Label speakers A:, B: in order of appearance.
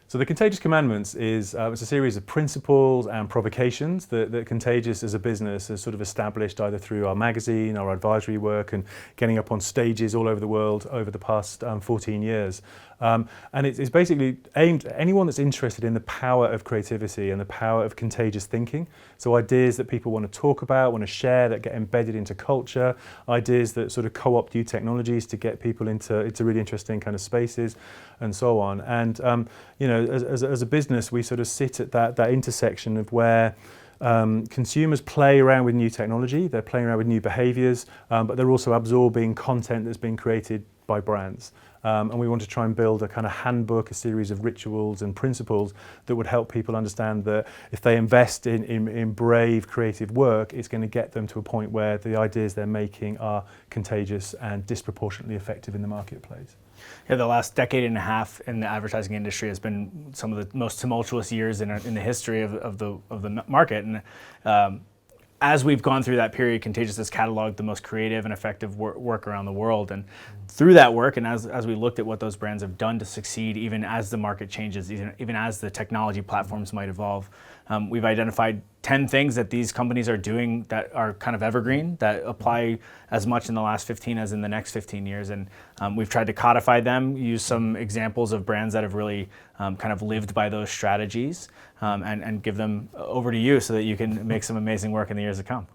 A: So the Contagious Commandments is it's a series of principles and provocations that Contagious as a business has sort of established either through our magazine, our advisory work, and getting up on stages all over the world over the past 14 years. And it's basically aimed at anyone that's interested in the power of creativity and the power of contagious thinking. So ideas that people want to talk about, want to share, that get embedded into culture, ideas that sort of co-opt new technologies to get people into really interesting kind of spaces, and so on. And you know, as a business, we sort of sit at that intersection of where consumers play around with new technology, they're playing around with new behaviours, but they're also absorbing content that's been created by brands. And we want to try and build a kind of handbook, a series of rituals and principles that would help people understand that if they invest in brave, creative work, it's going to get them to a point where the ideas they're making are contagious and disproportionately effective in the marketplace.
B: Yeah, the last decade and a half in the advertising industry has been some of the most tumultuous years in the history of the market. And as we've gone through that period, Contagious has cataloged the most creative and effective work around the world. And through that work, and as we looked at what those brands have done to succeed, even as the market changes, even as the technology platforms might evolve, we've identified 10 things that these companies are doing that are kind of evergreen, that apply as much in the last 15 as in the next 15 years. And we've tried to codify them, use some examples of brands that have really kind of lived by those strategies, and give them over to you so that you can make some amazing work in the years to come.